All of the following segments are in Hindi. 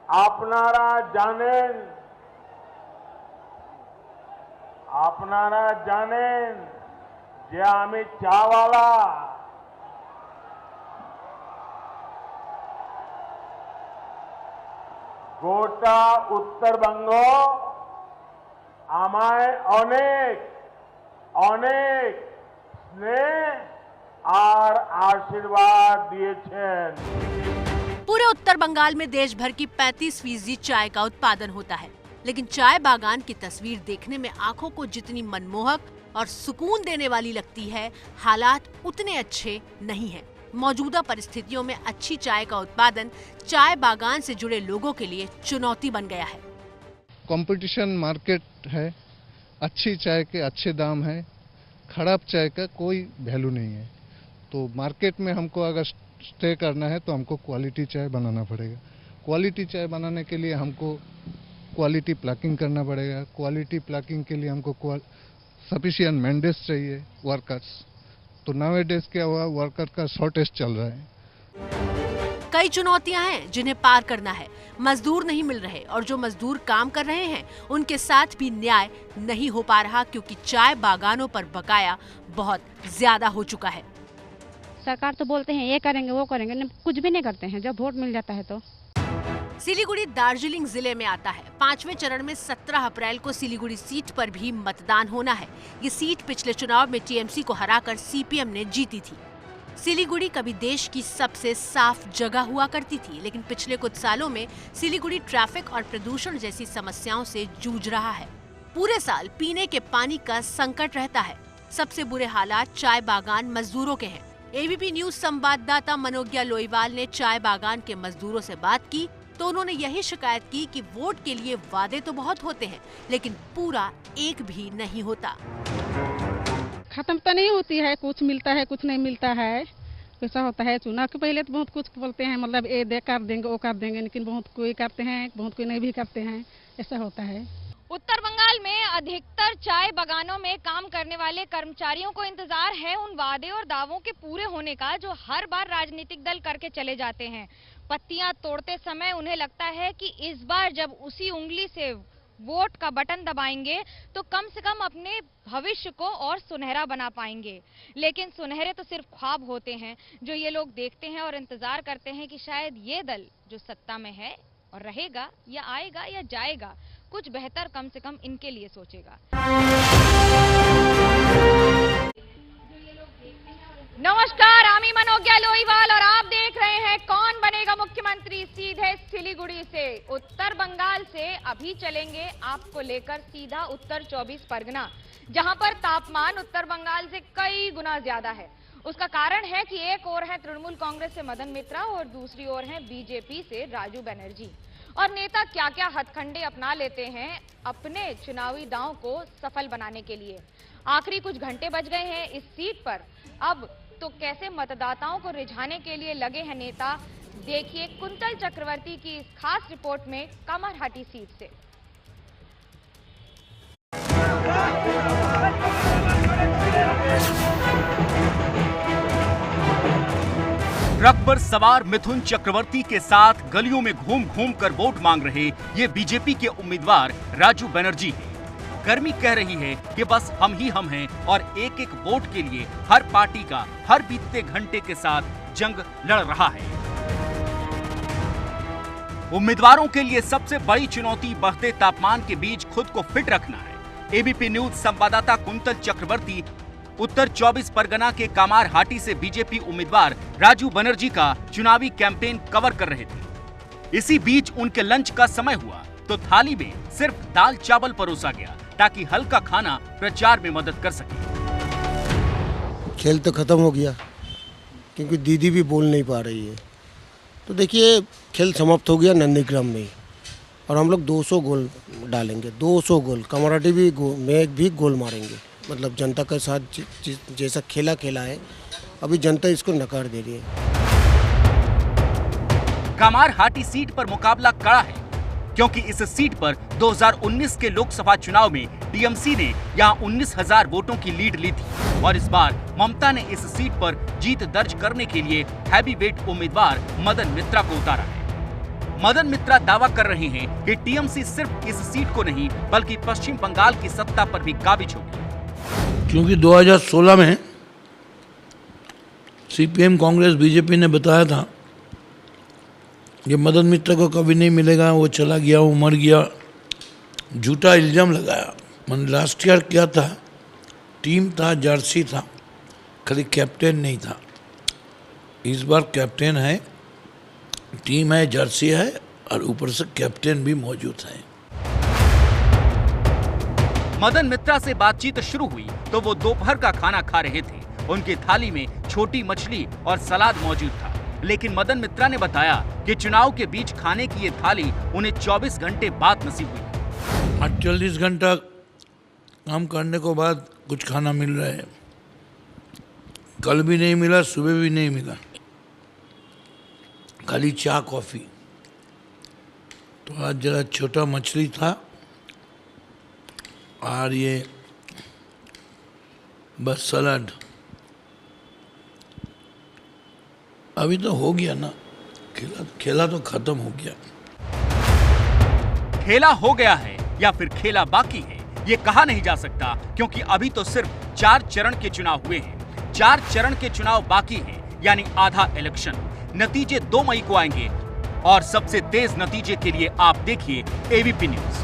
আপনারা জানেন যে আমি চাওয়ালা। গোটা উত্তরবঙ্গ আমায় অনেক অনেক স্নেহ और आशीर्वाद दिएছেন। पूरे उत्तर बंगाल में देश भर की 35% चाय का उत्पादन होता है, लेकिन चाय बागान की तस्वीर देखने में आंखों को जितनी मनमोहक और सुकून देने वाली लगती है, हालात उतने अच्छे नहीं हैं। मौजूदा परिस्थितियों में अच्छी चाय का उत्पादन चाय बागान से जुड़े लोगों के लिए चुनौती बन गया है। कंपटीशन मार्केट है, अच्छी चाय के अच्छे दाम है, खराब चाय का कोई वैल्यू नहीं है। तो मार्केट में हमको अगर स्टे करना है तो हमको क्वालिटी चाय बनाना पड़ेगा। क्वालिटी चाय बनाने के लिए हमको क्वालिटी प्लकिंग करना पड़ेगा। क्वालिटी प्लकिंग के लिए हमको सफिशिएंट मैंडेज चाहिए, वर्कर्स। तो नाउअडेज क्या हुआ, वर्कर का शॉर्टेज चल रहा है। कई चुनौतियां हैं जिन्हें पार करना है। मजदूर नहीं मिल रहे और जो मजदूर काम कर रहे हैं उनके साथ भी न्याय नहीं हो पा रहा, क्योंकि चाय बागानों पर बकाया बहुत ज्यादा हो चुका है। सरकार तो बोलते हैं ये करेंगे वो करेंगे, कुछ भी नहीं करते हैं जब वोट मिल जाता है तो। सिलीगुड़ी दार्जिलिंग जिले में आता है। 5वें चरण में 17 अप्रैल को सिलीगुड़ी सीट पर भी मतदान होना है। ये सीट पिछले चुनाव में टीएमसी को हराकर सीपीएम ने जीती थी। सिलीगुड़ी कभी देश की सबसे साफ जगह हुआ करती थी, लेकिन पिछले कुछ सालों में सिलीगुड़ी ट्रैफिक और प्रदूषण जैसी समस्याओं से जूझ रहा है। पूरे साल पीने के पानी का संकट रहता है। सबसे बुरे हालात चाय बागान मजदूरों के हैं। एबीपी न्यूज संवाददाता मनोज्ञा लोईवाल ने चाय बागान के मजदूरों से बात की तो उन्होंने यही शिकायत की कि वोट के लिए वादे तो बहुत होते हैं, लेकिन पूरा एक भी नहीं होता। खत्म तो नहीं होती है, कुछ मिलता है कुछ नहीं मिलता है, ऐसा होता है। चुनाव के पहले तो बहुत कुछ बोलते हैं, मतलब ये दे कर देंगे वो कर देंगे, लेकिन बहुत कोई करते हैं बहुत कोई नहीं भी करते हैं, ऐसा होता है। उत्तर बंगाल में अधिकतर चाय बागानों में काम करने वाले कर्मचारियों को इंतजार है उन वादे और दावों के पूरे होने का जो हर बार राजनीतिक दल करके चले जाते हैं। पत्तियां तोड़ते समय उन्हें लगता है कि इस बार जब उसी उंगली से वोट का बटन दबाएंगे तो कम से कम अपने भविष्य को और सुनहरा बना पाएंगे। लेकिन सुनहरे तो सिर्फ ख्वाब होते हैं जो ये लोग देखते हैं और इंतजार करते हैं कि शायद ये दल जो सत्ता में है और रहेगा या आएगा या जाएगा, कुछ बेहतर कम से कम इनके लिए सोचेगा। नमस्कार, आमी मनोज्ञा लोईवाल और आप देख रहे हैं कौन बनेगा मुख्यमंत्री सीधे सिलीगुड़ी से। उत्तर बंगाल से अभी चलेंगे आपको लेकर सीधा उत्तर 24 परगना, जहां पर तापमान उत्तर बंगाल से कई गुना ज्यादा है। उसका कारण है कि एक ओर है तृणमूल कांग्रेस से मदन मित्रा और दूसरी ओर है बीजेपी से राजू बनर्जी। और नेता क्या क्या हथकंडे अपना लेते हैं अपने चुनावी दांव को सफल बनाने के लिए। आखिरी कुछ घंटे बच गए हैं इस सीट पर, अब तो कैसे मतदाताओं को रिझाने के लिए लगे हैं नेता, देखिए कुंतल चक्रवर्ती की इस खास रिपोर्ट में कमरहटी सीट से। ट्रक पर सवार मिथुन चक्रवर्ती के साथ गलियों में घूम घूम कर वोट मांग रहे ये बीजेपी के उम्मीदवार राजू बनर्जी हैं। गर्मी कह रही है कि बस हम ही हम हैं और एक एक वोट के लिए हर पार्टी का हर बीतते घंटे के साथ जंग लड़ रहा है। उम्मीदवारों के लिए सबसे बड़ी चुनौती बढ़ते तापमान के बीच खुद को फिट रखना है। एबीपी न्यूज संवाददाता कुंतल चक्रवर्ती उत्तर 24 परगना के कामारहाटी से बीजेपी उम्मीदवार राजू बनर्जी का चुनावी कैंपेन कवर कर रहे थे। इसी बीच उनके लंच का समय हुआ तो थाली में सिर्फ दाल चावल परोसा गया ताकि हल्का खाना प्रचार में मदद कर सके। खेल तो खत्म हो गया क्योंकि दीदी भी बोल नहीं पा रही है। तो देखिए खेल समाप्त हो गया नंदीग्राम में और हम लोग 200 गोल डालेंगे, 200 गोल। कामारहाटी में भी गोल मारेंगे। मतलब जनता के साथ जैसा खेला है, अभी जनता इसको नकार दे रही है। कामारहाटी सीट पर मुकाबला कड़ा है क्योंकि इस सीट पर 2019 के लोकसभा चुनाव में टीएमसी ने यहां 19,000 वोटों की लीड ली थी और इस बार ममता ने इस सीट पर जीत दर्ज करने के लिए हैवीवेट उम्मीदवार मदन मित्रा को उतारा है। मदन मित्रा दावा कर रहे हैं कि टीएमसी सिर्फ इस सीट को नहीं बल्कि पश्चिम बंगाल की सत्ता पर भी काबिज होगी। क्योंकि 2016 में सीपीएम कांग्रेस बीजेपी ने बताया था ये मदन मित्रा को कभी नहीं मिलेगा, वो चला गया, वो मर गया, झूठा इल्जाम लगाया। मैंने लास्ट ईयर क्या था, टीम था, जर्सी था, खाली कैप्टन नहीं था। इस बार कैप्टन है, टीम है, जर्सी है और ऊपर से कैप्टन भी मौजूद है। मदन मित्रा से बातचीत शुरू हुई तो वो दोपहर का खाना खा रहे थे। उनकी थाली में छोटी मछली और सलाद मौजूद था, लेकिन मदन मित्रा ने बताया कि चुनाव के बीच खाने की ये थाली उन्हें 24 घंटे बाद नसीब हुई। 48 घंटा काम करने के बाद कुछ खाना मिल रहा है। कल भी नहीं मिला, सुबह भी नहीं मिला, खाली चाय कॉफी। तो आज जरा छोटा मछली था और ये बस सलाद। अभी तो हो गया ना, खेला तो खत्म हो गया। खेला हो गया है या फिर खेला बाकी है, ये कहा नहीं जा सकता, क्योंकि अभी तो सिर्फ 4 चरण के चुनाव हुए हैं। 4 चरण के चुनाव बाकी हैं, यानी आधा इलेक्शन। नतीजे 2 मई को आएंगे और सबसे तेज नतीजे के लिए आप देखिए एबीपी न्यूज।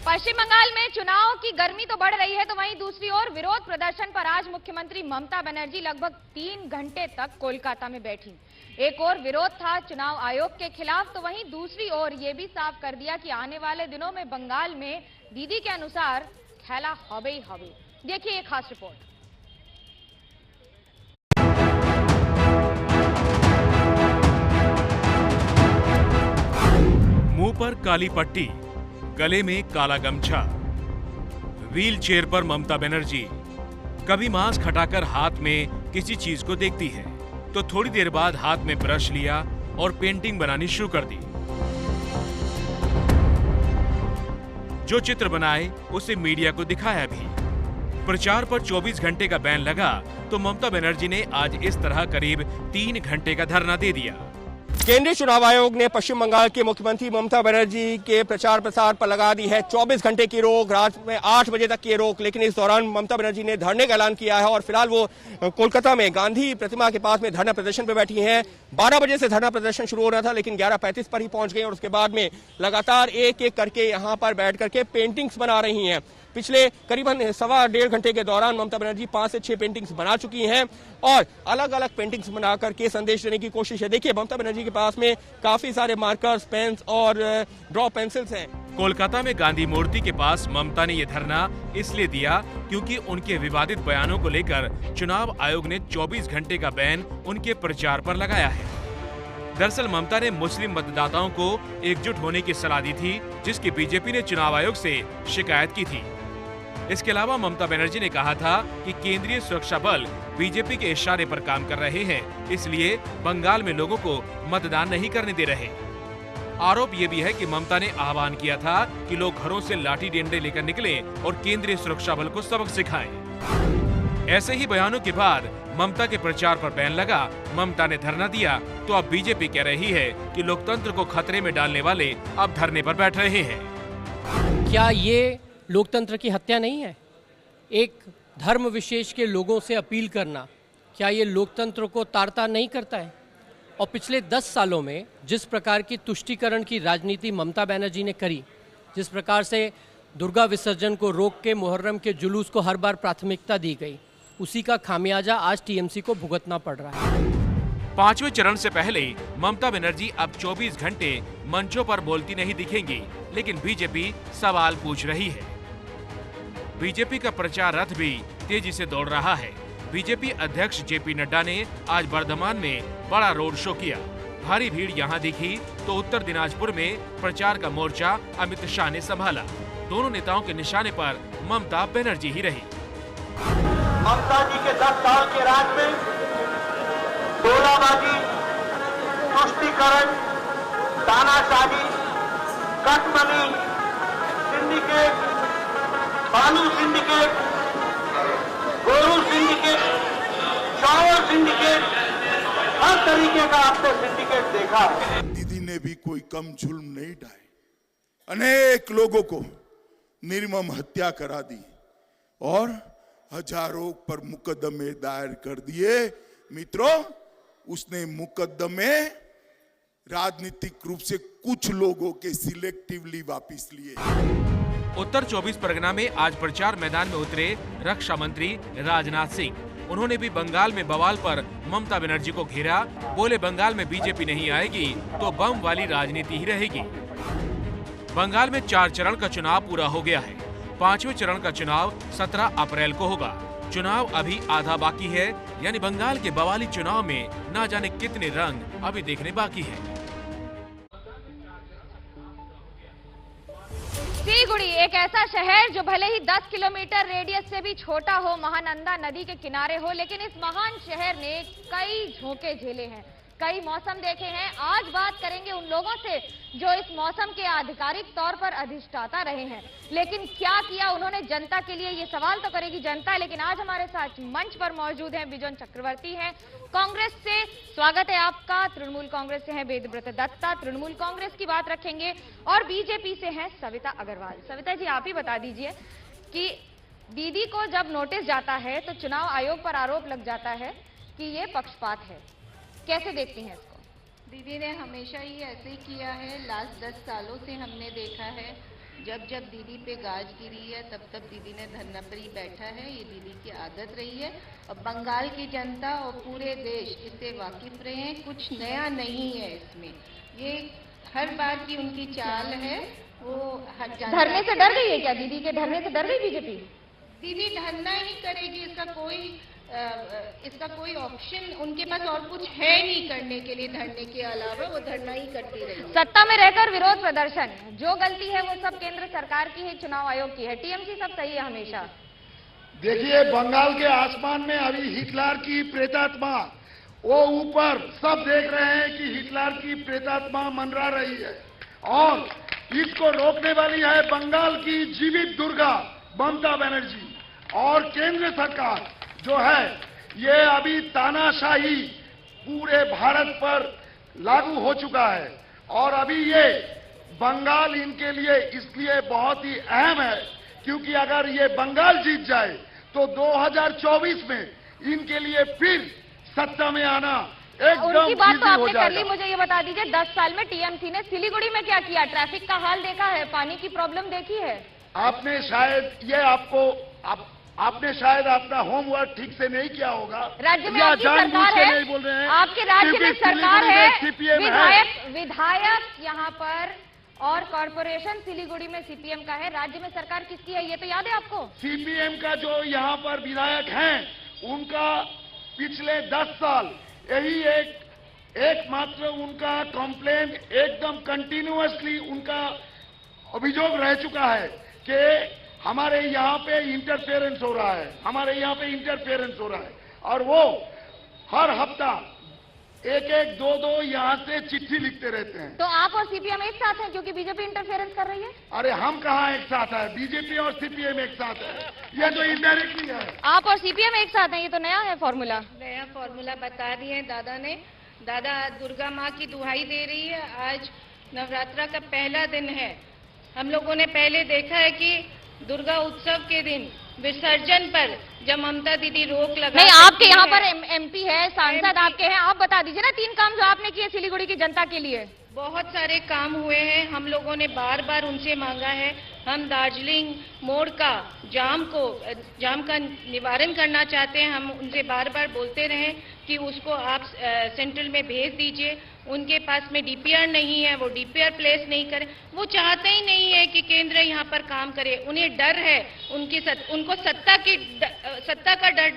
पश्चिम बंगाल में चुनाव की गर्मी तो बढ़ रही है, तो वहीं दूसरी ओर विरोध प्रदर्शन पर आज मुख्यमंत्री ममता बनर्जी लगभग 3 घंटे तक कोलकाता में बैठी। एक ओर विरोध था चुनाव आयोग के खिलाफ, तो वहीं दूसरी ओर ये भी साफ कर दिया कि आने वाले दिनों में बंगाल में दीदी के अनुसार खेला हबे ही हबे। देखिए एक खास रिपोर्ट। मुंह पर काली पट्टी, गले में काला गमछा, व्हील चेयर पर ममता बनर्जी कभी मास्क हटाकर हाथ में किसी चीज को देखती है तो थोड़ी देर बाद हाथ में ब्रश लिया और पेंटिंग बनानी शुरू कर दी। जो चित्र बनाए उसे मीडिया को दिखाया भी। प्रचार पर 24 घंटे का बैन लगा तो ममता बनर्जी ने आज इस तरह करीब 3 घंटे का धरना दे दिया। केंद्रीय चुनाव आयोग ने पश्चिम बंगाल के मुख्यमंत्री ममता बनर्जी के प्रचार प्रसार पर लगा दी है 24 घंटे की रोक, रात में 8 बजे तक की रोक। लेकिन इस दौरान ममता बनर्जी ने धरने का ऐलान किया है और फिलहाल वो कोलकाता में गांधी प्रतिमा के पास में धरना प्रदर्शन पर बैठी हैं। 12 बजे से धरना प्रदर्शन शुरू हो रहा था, लेकिन 11:35 पर ही पहुंच गए और उसके बाद में लगातार एक एक करके यहाँ पर बैठ करके पेंटिंग्स बना रही हैं। पिछले करीबन 1.25 घंटे के दौरान ममता बनर्जी 5 से 6 पेंटिंग्स बना चुकी हैं और अलग अलग पेंटिंग्स बना करके संदेश देने की कोशिश है। देखिए ममता बनर्जी के पास में काफी सारे मार्कर्स, पेन्स और ड्रॉ पेंसिल्स हैं। कोलकाता में गांधी मूर्ति के पास ममता ने यह धरना इसलिए दिया क्योंकि उनके विवादित बयानों को लेकर चुनाव आयोग ने 24 घंटे का बैन उनके प्रचार पर लगाया है। दरअसल ममता ने मुस्लिम मतदाताओं को एकजुट होने की सलाह दी थी, जिसकी बीजेपी ने चुनाव आयोग से शिकायत की थी। इसके अलावा ममता बनर्जी ने कहा था कि केंद्रीय सुरक्षा बल बीजेपी के इशारे पर काम कर रहे हैं, इसलिए बंगाल में लोगों को मतदान नहीं करने दे रहे। आरोप ये भी है कि ममता ने आह्वान किया था कि लोग घरों से लाठी डंडे लेकर निकलें और केंद्रीय सुरक्षा बल को सबक सिखाएं। ऐसे ही बयानों के बाद ममता के प्रचार पर बैन लगा, ममता ने धरना दिया, तो अब बीजेपी कह रही है कि लोकतंत्र को खतरे में डालने वाले अब धरने पर बैठ रहे हैं। क्या ये लोकतंत्र की हत्या नहीं है? एक धर्म विशेष के लोगों से अपील करना, क्या ये लोकतंत्र को ताड़ता नहीं करता है? और पिछले 10 सालों में जिस प्रकार की तुष्टीकरण की राजनीति ममता बनर्जी ने करी, जिस प्रकार से दुर्गा विसर्जन को रोक के मुहर्रम के जुलूस को हर बार प्राथमिकता दी गई, उसी का खामियाजा आज टीएमसी को भुगतना पड़ रहा है। 5वें चरण से पहले ममता बनर्जी अब 24 घंटे मंचों पर बोलती नहीं दिखेंगी, लेकिन बीजेपी सवाल पूछ रही है। बीजेपी का प्रचार रथ भी तेजी से दौड़ रहा है। बीजेपी अध्यक्ष जेपी नड्डा ने आज बर्धमान में बड़ा रोड शो किया। भारी भीड़ यहाँ दिखी तो उत्तर दिनाजपुर में प्रचार का मोर्चा अमित शाह ने संभाला। दोनों नेताओं के निशाने पर ममता बनर्जी ही रही। ममता जी के 10 साल के राज में टोलाबाजी, तुष्टीकरण, तानाशाही, कटमनी, सिंडिकेट, बालू सिंडिकेट, गोरू सिंडिकेट, चावल सिंडिकेट, हर तरीके का आपने सिंडिकेट देखा है। दीदी ने भी कोई कम जुल्म नहीं ढाए, अनेक लोगों को निर्मम हत्या करा दी और हजारों पर मुकदमे दायर कर दिए। मित्रों, उसने मुकदमे राजनीतिक रूप से कुछ लोगों के सिलेक्टिवली वापस लिए। उत्तर 24 परगना में आज प्रचार मैदान में उतरे रक्षा मंत्री राजनाथ सिंह। उन्होंने भी बंगाल में बवाल पर ममता बनर्जी को घेरा। बोले, बंगाल में बीजेपी नहीं आएगी तो बम वाली राजनीति ही रहेगी। बंगाल में 4 चरण का चुनाव पूरा हो गया है। 5वें चरण का चुनाव 17 अप्रैल को होगा। चुनाव अभी आधा बाकी है, यानी बंगाल के बवाली चुनाव में ना जाने कितने रंग अभी देखने बाकी है। सिलीगुड़ी एक ऐसा शहर जो भले ही 10 किलोमीटर रेडियस से भी छोटा हो, महानंदा नदी के किनारे हो, लेकिन इस महान शहर ने कई झोंके झेले हैं, कई मौसम देखे हैं। आज बात करेंगे उन लोगों से जो इस मौसम के आधिकारिक तौर पर अधिष्ठाता रहे हैं, लेकिन क्या किया उन्होंने जनता के लिए, ये सवाल तो करेगी जनता। लेकिन आज हमारे साथ मंच पर मौजूद हैं बिजन चक्रवर्ती हैं कांग्रेस से, स्वागत है आपका। तृणमूल कांग्रेस से हैं वेदव्रत दत्ता, तृणमूल कांग्रेस की बात रखेंगे, और बीजेपी से हैं सविता अग्रवाल। सविता जी, आप ही बता दीजिए कि दीदी को जब नोटिस जाता है तो चुनाव आयोग पर आरोप लग जाता है कि ये पक्षपात है, कैसे देखती हैं इसको? दीदी ने हमेशा ही ऐसे ही किया है। लास्ट 10 सालों से हमने देखा है, जब जब दीदी पे गाज गिरी है तब तब दीदी ने धरना पर ही बैठा है। ये दीदी की आदत रही है और बंगाल की जनता और पूरे देश इससे वाकिफ रहे हैं। कुछ नया नहीं है इसमें, ये हर बार की उनकी चाल है। वो धरने से डर गई है क्या? दीदी के धरने से डर गई बीजेपी? दीदी धरना ही करेगी, इसका कोई ऑप्शन उनके पास और कुछ है नहीं करने के लिए। धरने के अलावा वो धरना ही करती रही। सत्ता में रहकर विरोध प्रदर्शन, जो गलती है वो सब केंद्र सरकार की है, चुनाव आयोग की है, टीएमसी सब सही है हमेशा। देखिए, बंगाल के आसमान में अभी हिटलर की प्रेतात्मा, वो ऊपर सब देख रहे हैं कि हिटलर की प्रेतात्मा मंडरा रही है और इसको रोकने वाली है बंगाल की जीवित दुर्गा ममता बनर्जी। और केंद्र सरकार जो है, ये अभी तानाशाही पूरे भारत पर लागू हो चुका है और अभी ये बंगाल इनके लिए इसलिए बहुत ही अहम है क्योंकि अगर ये बंगाल जीत जाए तो 2024 में इनके लिए फिर सत्ता में आना एकदम उनकी बात तो इजी हो आपने कर ली। जाएगा। मुझे ये बता दीजिए, 10 साल में टीएमसी ने सिलीगुड़ी में क्या किया? ट्रैफिक का हाल देखा है, पानी की प्रॉब्लम देखी है? आपने शायद अपना होमवर्क ठीक से नहीं किया होगा। राज्य में या आपकी सरकार है, नहीं बोल रहे हैं, आपके राज्य में क्योंकि सरकार सिलीगुड़ी में है, सीपीएम है। विधायक यहाँ पर और कॉर्पोरेशन सिलीगुड़ी में सीपीएम का है। राज्य में सरकार किसकी है ये तो याद है आपको? सीपीएम का जो यहाँ पर विधायक हैं, उनका पिछले 10 साल यही एकमात्र उनका कंप्लेन एकदम कंटिन्यूअसली उनका अभियोग रह चुका है कि हमारे यहाँ पे इंटरफेरेंस हो रहा है, हमारे यहाँ पे इंटरफेरेंस हो रहा है। और वो हर हफ्ता एक दो यहाँ से चिट्ठी लिखते रहते हैं। तो आप और सीपीएम एक साथ हैं क्योंकि बीजेपी इंटरफेरेंस कर रही है? अरे हम कहाँ एक साथ है, बीजेपी और सीपीएम एक साथ है, ये तो इनडायरेक्टली है। आप और सीपीएम एक साथ हैं, ये तो नया है फॉर्मूला। नया फॉर्मूला बता दिए दादा ने। दादा दुर्गा माँ की दुहाई दे रही है। आज नवरात्रा का पहला दिन है। हम लोगों ने पहले देखा है कि दुर्गा उत्सव के दिन विसर्जन पर जब ममता दीदी रोक लगा, नहीं, आपके यहाँ पर एमपी है, सांसद आपके हैं, आप बता दीजिए ना 3 काम जो आपने किए सिलीगुड़ी की जनता के लिए। बहुत सारे काम हुए हैं। हम लोगों ने बार बार उनसे मांगा है। हम दार्जिलिंग मोड़ का जाम का निवारण करना चाहते हैं। हम उनसे बार बार बोलते रहे कि उसको आप सेंट्रल में भेज दीजिए। उनके पास में डीपीआर नहीं है, वो डीपीआर प्लेस नहीं करे। वो चाहते ही नहीं है कि केंद्र यहाँ पर काम करे। उन्हें डर है, उनको सत्ता का डर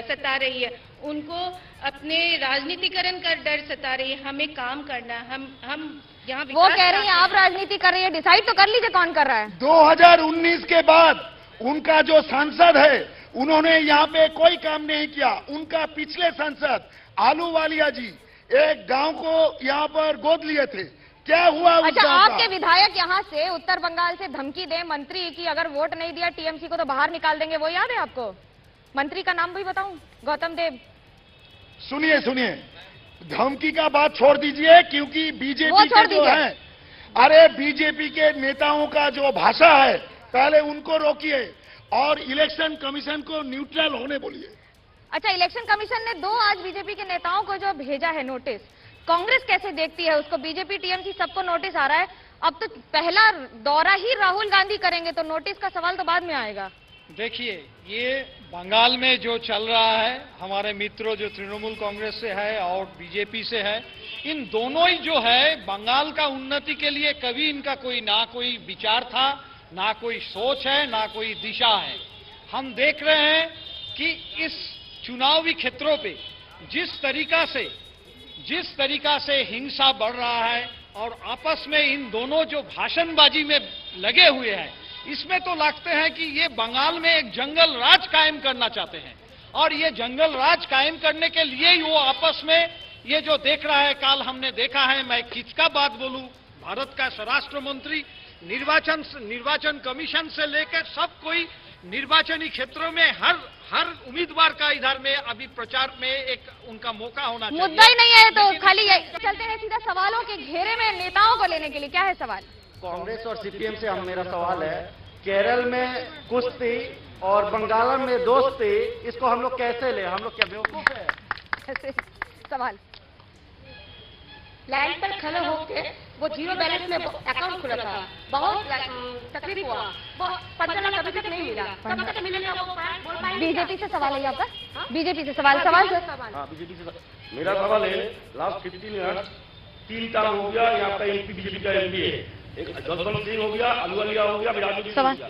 सता रही है, उनको अपने राजनीतिकरण का डर सता रही है। हमें काम करना, हम यहाँ वो कह रही है आप राजनीति कर रही है, डिसाइड तो कर लीजिए कौन कर रहा है। 2019 के बाद उनका जो सांसद है, उन्होंने यहाँ पे कोई काम नहीं किया। उनका पिछले सांसद आलूवालिया जी एक गांव को यहाँ पर गोद लिए थे, क्या हुआ उस अच्छा, गांव का? आपके विधायक यहाँ से उत्तर बंगाल से धमकी दे मंत्री की अगर वोट नहीं दिया टीएमसी को तो बाहर निकाल देंगे, वो याद है आपको? मंत्री का नाम भी बताऊं? गौतम देव। सुनिए सुनिए, धमकी का बात छोड़ दीजिए, क्योंकि बीजेपी के जो है, अरे बीजेपी के नेताओं का जो भाषा है पहले उनको रोकिए और इलेक्शन कमीशन को न्यूट्रल होने बोलिए। अच्छा, इलेक्शन कमीशन ने 2 आज बीजेपी के नेताओं को जो भेजा है नोटिस, कांग्रेस कैसे देखती है उसको? बीजेपी टीएमसी सबको नोटिस आ रहा है, अब तो पहला दौरा ही राहुल गांधी करेंगे, तो नोटिस का सवाल तो बाद में आएगा। देखिए, ये बंगाल में जो चल रहा है, हमारे मित्रों जो तृणमूल कांग्रेस से है और बीजेपी से है, इन दोनों ही जो है बंगाल का उन्नति के लिए कभी इनका ना कोई विचार था, ना कोई सोच है, ना कोई दिशा है। हम देख रहे हैं कि इस चुनावी क्षेत्रों पे जिस तरीका से हिंसा बढ़ रहा है और आपस में इन दोनों जो भाषणबाजी में लगे हुए हैं, इसमें तो लगते हैं कि ये बंगाल में एक जंगल राज कायम करना चाहते हैं और ये जंगल राज कायम करने के लिए ही वो आपस में ये जो देख रहा है, कल हमने देखा है, मैं किसका बात बोलूं, भारत का स्वराष्ट्र मंत्री निर्वाचन कमीशन से लेकर सब कोई निर्वाचनी क्षेत्रों में हर उम्मीदवार का इधर में अभी प्रचार में एक उनका मौका होना चाहिए। मुद्दा ही नहीं है तो खाली चलते हैं सीधा सवालों के घेरे में नेताओं को लेने के लिए। क्या है सवाल? कांग्रेस और सीपीएम से मेरा सवाल है, केरल में कुश्ती और बंगाल में दोस्ती, इसको हम लोग कैसे ले? हम लोग क्या बेवकूफ है? सवाल, लाइन पर खड़े होकर वो जीरो बैलेंस में अकाउंट खुला था, बहुत तकलीफ हुआ, 15 लाख अभी तक नहीं मिला, कब तक मिलेगा? बीजेपी से सवाल है आपका? बीजेपी से सवाल सर। हाँ, बीजेपी से मेरा सवाल है, लास्ट 15 ईयर्स 3 टर्म हो गया, यहाँ का एमपी बीजेपी का एमपी है, एक जसवंत सिंह हो गया, अलुवालिया हो गया, बिरादरी हो गया,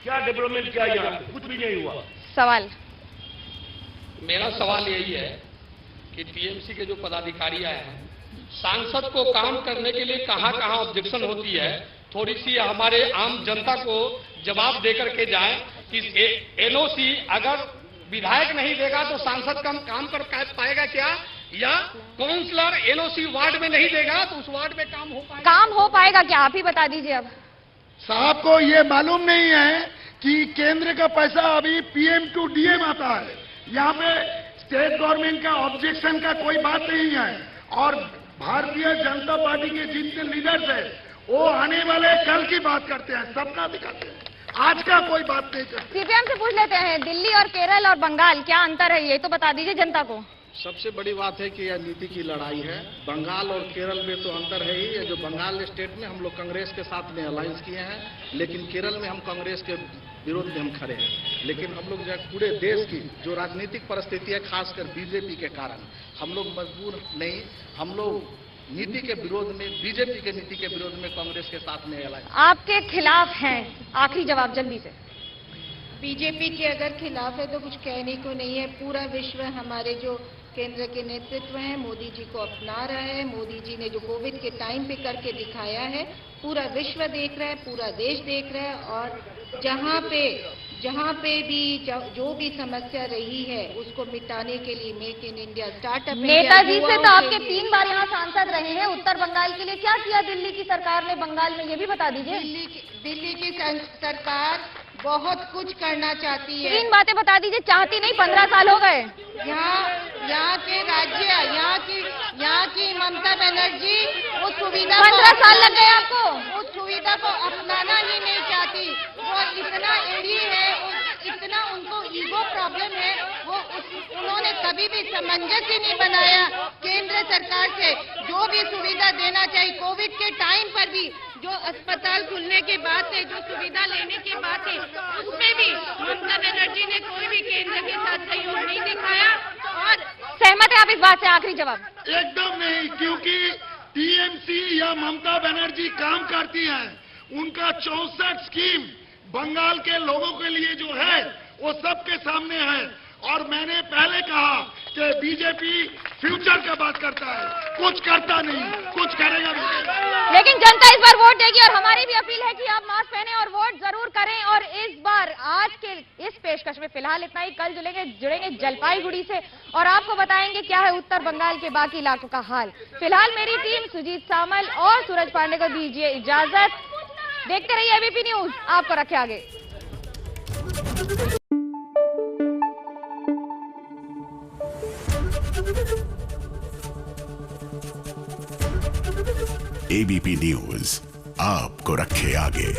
क्या डेवलपमेंट किया यहाँ? कुछ भी नहीं हुआ। सवाल, मेरा सवाल यही है कि टीएमसी के जो पदाधिकारी आए हैं, सांसद को काम करने के लिए कहां ऑब्जेक्शन होती है, थोड़ी सी हमारे आम जनता को जवाब देकर के जाए कि एनओसी अगर विधायक नहीं देगा तो सांसद काम कर पाएगा क्या, या काउंसलर एनओसी वार्ड में नहीं देगा तो उस वार्ड में काम हो पाएगा क्या? आप ही बता दीजिए। अब साहब को ये मालूम नहीं है कि केंद्र का पैसा अभी पीएम टू डीएम आता है, यहाँ पे स्टेट गवर्नमेंट का ऑब्जेक्शन का कोई बात नहीं है और भारतीय जनता पार्टी के जितने लीडर्स हैं वो आने वाले कल की बात करते हैं, सबका दिखाते हैं, आज का कोई बात नहीं करते। सीपीएम से पूछ लेते हैं, दिल्ली और केरल और बंगाल क्या अंतर है, ये तो बता दीजिए जनता को। सबसे बड़ी बात है कि यह नीति की लड़ाई है। बंगाल और केरल में तो अंतर है ही, जो बंगाल स्टेट में हम लोग कांग्रेस के साथ में अलायंस किए हैं, लेकिन केरल में हम कांग्रेस के विरोध में हम खड़े हैं। लेकिन हम लोग जो पूरे देश की जो राजनीतिक परिस्थिति है, खासकर बीजेपी के कारण हम लोग मजबूर नहीं, हम लोग नीति के विरोध में, बीजेपी के नीति के विरोध में कांग्रेस के साथ में अलायंस। आपके खिलाफ हैं, आखिरी जवाब जल्दी से। बीजेपी के अगर खिलाफ है तो कुछ कहने को नहीं है। पूरा विश्व हमारे जो केंद्र के नेतृत्व हैं, मोदी जी को अपना रहा है। मोदी जी ने जो कोविड के टाइम पे करके दिखाया है, पूरा विश्व देख रहा है, पूरा देश देख रहा है। और जहाँ पे भी जो भी समस्या रही है उसको मिटाने के लिए make in India, startup Netaji से तो आपके 3 बार यहाँ सांसद रहे हैं। उत्तर बंगाल के लिए क्या किया दिल्ली की सरकार ने बंगाल में, ये भी बता दीजिए। दिल्ली की सरकार बहुत कुछ करना चाहती है। 3 बातें बता दीजिए। चाहती नहीं, 15 साल हो गए। यहाँ के राज्य, यहाँ की ममता बनर्जी उस सुविधा 15 साल लग गए आपको। उस सुविधा को अपनाना ही नहीं चाहती। वो इतना एडी है, इतना उनको ईगो प्रॉब्लम है, उन्होंने कभी भी सामंजस्य नहीं बनाया केंद्र सरकार से। जो भी सुविधा देना चाहिए, कोविड के टाइम पर भी जो अस्पताल खुलने के बाद से जो सुविधा लेने के बाद से, उसमें भी ममता बनर्जी ने कोई भी केंद्र के साथ सहयोग नहीं दिखाया। और सहमत है आप इस बात से? आखिरी जवाब। एकदम नहीं, क्योंकि टीएमसी या ममता बनर्जी काम करती हैं। उनका 64 स्कीम बंगाल के लोगों के लिए जो है वो सबके सामने है। और मैंने पहले कहा कि बीजेपी फ्यूचर का बात करता है, कुछ करता नहीं, कुछ करेगा नहीं। लेकिन जनता इस बार वोट देगी और हमारी भी अपील है कि आप मास्क पहने और वोट जरूर करें। और इस बार आज के इस पेशकश में फिलहाल इतना ही। कल जुड़ेंगे जलपाईगुड़ी से और आपको बताएंगे क्या है उत्तर बंगाल के बाकी इलाकों का हाल। फिलहाल मेरी टीम सुजीत सामल और सूरज पांडे को दीजिए इजाजत। देखते रहिए एबीपी न्यूज, आपको रखे आगे। एबीपी न्यूज आपको रखे आगे।